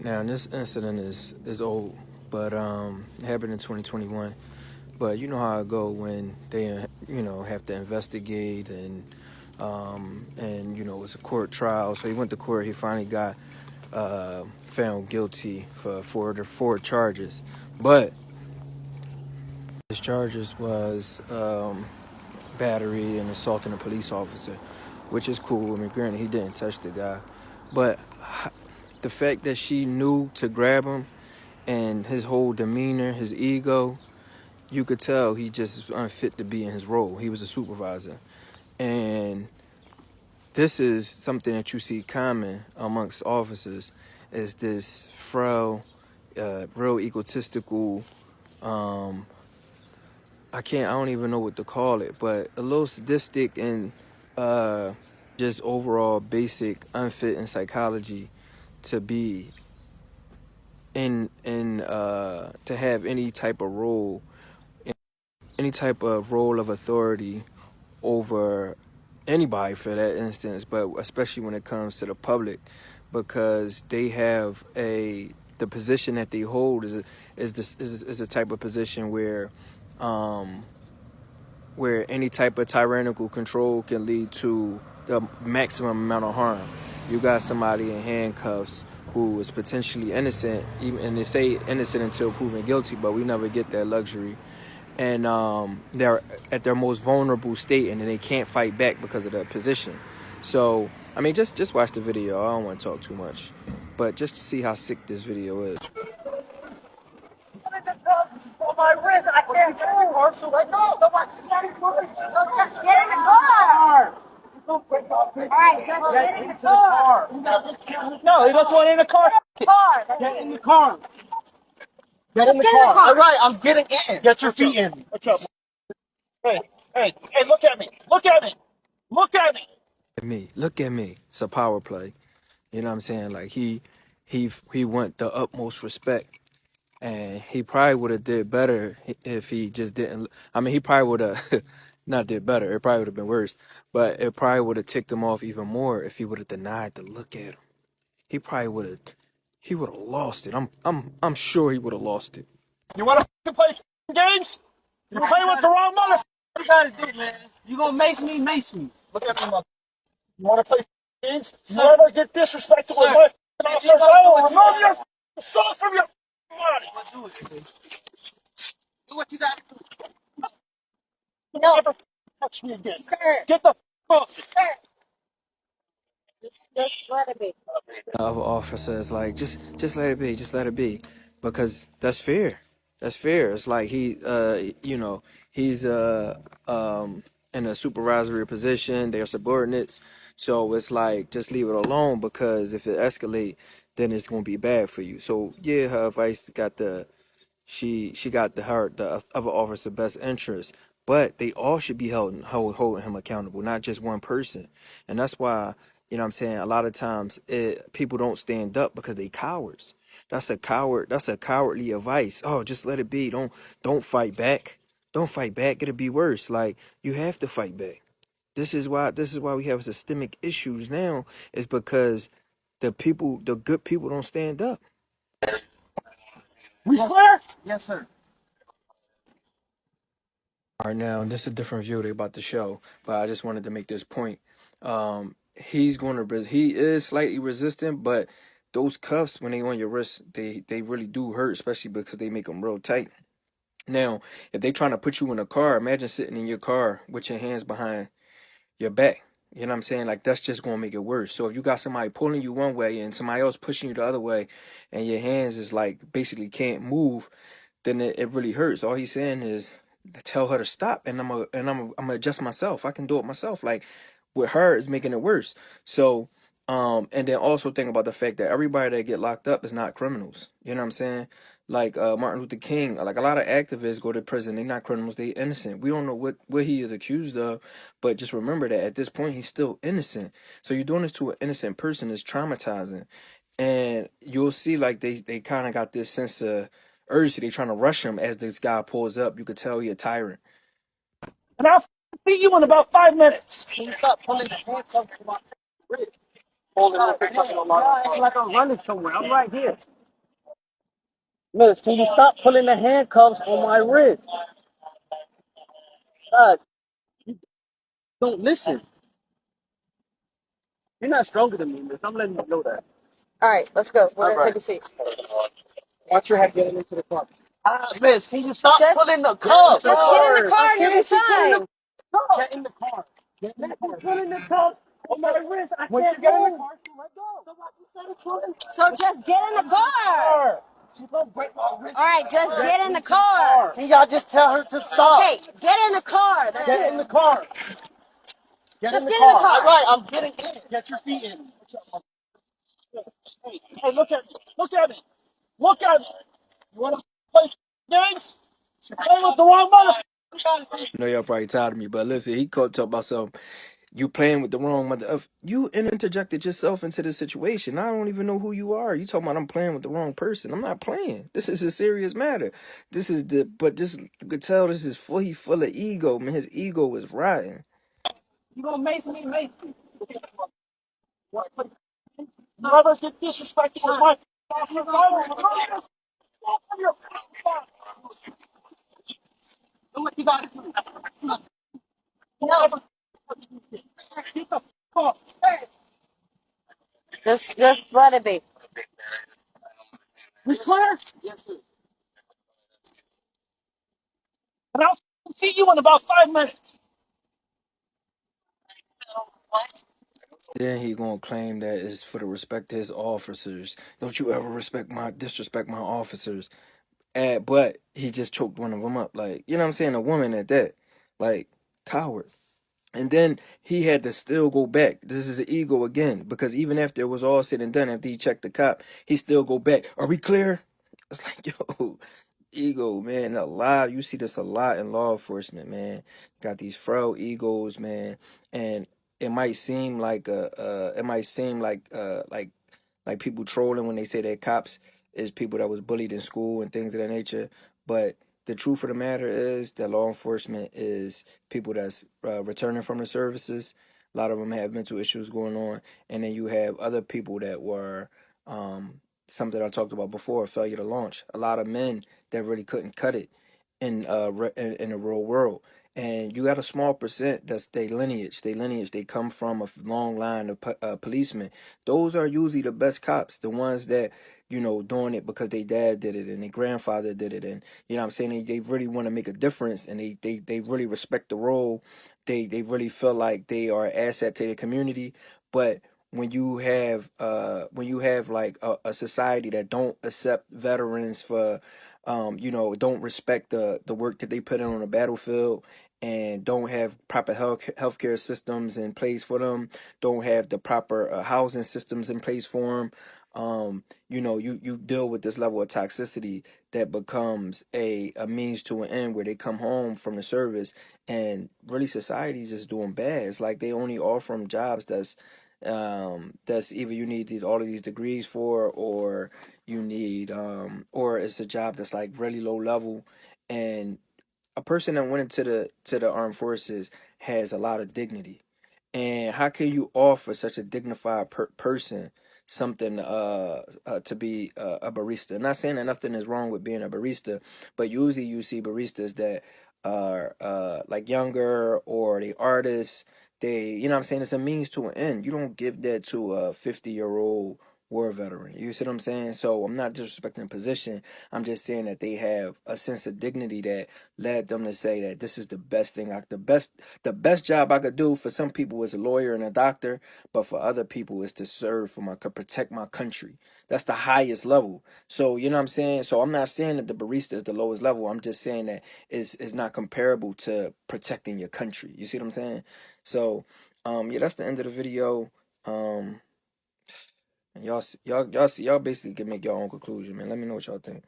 Now this incident is old, but it happened in 2021. But you know how it go when they have to investigate and it's a court trial. So he went to court. He finally got found guilty for the four charges, but his charges was battery and assaulting a police officer, which is cool. I mean, granted, he didn't touch the guy, but the fact that she knew to grab him and his whole demeanor, his ego, you could tell he just unfit to be in his role. He was a supervisor. And this is something that you see common amongst officers, is this frail, real egotistical, I don't even know what to call it, but a little sadistic and just overall basic unfit in psychology to be to have any type of role, any type of role of authority over anybody for that instance, but especially when it comes to the public, because they have the position that they hold is the type of position where any type of tyrannical control can lead to the maximum amount of harm. You got somebody in handcuffs who is potentially innocent, and they say innocent until proven guilty, but we never get that luxury. And they're at their most vulnerable state, and then they can't fight back because of their position. So, I mean, just watch the video. I don't want to talk too much, but just to see how sick this video is. On my wrist, I can't move. So let go. Get in the car. All right, get in the car. No, he doesn't want in the car. Get in the car. Get in the car. All right, I'm getting in. Get your feet in. What's up? Hey, look at me. Look at me. Look at me. Look at me. It's a power play. You know what I'm saying? Like he want the utmost respect, and he probably would have did better if he just didn't. I mean, he probably would have not did better. It probably would have been worse, but it probably would have ticked him off even more if he would have denied to look at him. He probably would have. He would have lost it. I'm sure he would have lost it. You want to play games? You play with the wrong mother. What you gotta do, man? You gonna mace me, mace me. Look at me, mother. You want to play games? You ever get disrespectful with my officers? I will remove your soul from your body. Do it, man. Do what you gotta do. No. Never touch me again. Sir. Get the off. Sir. Just let it be. Other officers like just let it be, just let it be, because that's fair. That's fair. It's like he's in a supervisory position. They're subordinates, so it's like just leave it alone, because if it escalate, then it's gonna be bad for you. So yeah, her advice got she got the other officer best interest, but they all should be holding him accountable, not just one person. And that's why, you know what I'm saying, a lot of times people don't stand up because they cowards. That's a cowardly advice. Oh, just let it be. Don't fight back. Don't fight back. It'll be worse. Like, you have to fight back. This is why we have systemic issues now, is because the good people don't stand up. We clear? Yes, sir. All right, now this is a different view they about to show, but I just wanted to make this point. He is slightly resistant, but those cuffs, when they on your wrist, they really do hurt, especially because they make them real tight. Now, if they trying to put you in a car, imagine sitting in your car with your hands behind your back. You know what I'm saying? Like, that's just gonna make it worse. So if you got somebody pulling you one way and somebody else pushing you the other way, and your hands is like basically can't move, then it really hurts. All he's saying is tell her to stop, and I'm gonna adjust myself. I can do it myself. Like, with her, is making it worse. So and then also think about the fact that everybody that get locked up is not criminals. You know what I'm saying? Like Martin Luther King, like a lot of activists go to prison. They're not criminals. They innocent. We don't know what he is accused of, but just remember that at this point he's still innocent. So you're doing this to an innocent person is traumatizing, and you'll see like they kind of got this sense of urgency. They trying to rush him as this guy pulls up. You could tell he a tyrant. And I'll beat you in about 5 minutes. Can you stop pulling the hands up from my wrist? Hold it. Like I'm running somewhere. I'm right here. Miss, can you stop pulling the handcuffs on my wrist? God, you don't listen. You're not stronger than me, miss. I'm letting you know that. All right, let's go. We're All gonna take right. a seat. Watch your head getting into the car. Miss, can you stop Just- pulling the cuffs? Just get in the car and you'll be fine. Get in the car. Get in the car. Pulling the cuffs on my wrist. Once you get in the car, she let go. So just get in the car. She's gonna break my wrist. All right, just get in the car. Can y'all just tell her to stop? Okay, get in the car. That's Get it. in the car. Just get in the car. All right, I'm getting in. Get your feet in. Hey, look at me. Look at me. Look at me. You want to play games? You're playing with the wrong motherfucker. I know y'all probably tired of me, but listen, he called talk about something. You playing with the wrong mother of you interjected yourself into the situation. I don't even know who you are. You talking about I'm playing with the wrong person. I'm not playing. This is a serious matter. This is but this you could tell this is he full of ego, man. His ego is rotten. You gonna mace me, mace me. What? You ever get disrespectful with my do what you gotta do. No, Get the fuck. Hey, just let it be. we clear? Yes, sir. And I'll see you in about 5 minutes. Then he gonna claim that it's for the respect to his officers. Don't you ever disrespect my officers? But he just choked one of them up. Like, you know what I'm saying? A woman at that. Like, coward. And then he had to still go back. This is an ego again. Because even after it was all said and done, after he checked the cop, he still go back. Are we clear? It's like, yo, ego, man. A lot. You see this a lot in law enforcement, man. Got these frail egos, man. And it might seem like like people trolling when they say that cops is people that was bullied in school and things of that nature. But the truth of the matter is that law enforcement is people that's returning from the services. A lot of them have mental issues going on, and then you have other people that were something I talked about before, failure to launch. A lot of men that really couldn't cut it in the real world. And you got a small percent that's their lineage. They come from a long line of policemen. Those are usually the best cops, the ones that, doing it because their dad did it and their grandfather did it. And, you know what I'm saying? They really want to make a difference, and they really respect the role. They really feel like they are an asset to the community. But when you have like a society that don't accept veterans for don't respect the work that they put in on the battlefield, and don't have proper healthcare systems in place for them, don't have the proper housing systems in place for them. You deal with this level of toxicity that becomes a means to an end, where they come home from the service and really society's just doing bad. It's like they only offer them jobs that's either you need all of these degrees for, or you need or it's a job that's like really low level. And a person that went into the armed forces has a lot of dignity. And how can you offer such a dignified person something to be a barista? I'm not saying that nothing is wrong with being a barista, but usually you see baristas that are like younger, or they artists. They, you know what I'm saying? It's a means to an end. You don't give that to a 50-year-old war veteran. You see what I'm saying? So I'm not disrespecting the position. I'm just saying that they have a sense of dignity that led them to say that this is the best thing, the best job I could do. For some people is a lawyer and a doctor, but for other people is to serve protect my country. That's the highest level. So you know what I'm saying? So I'm not saying that the barista is the lowest level. I'm just saying that is not comparable to protecting your country. You see what I'm saying? So yeah, that's the end of the video. And y'all basically can make your own conclusion, man. Let me know what y'all think.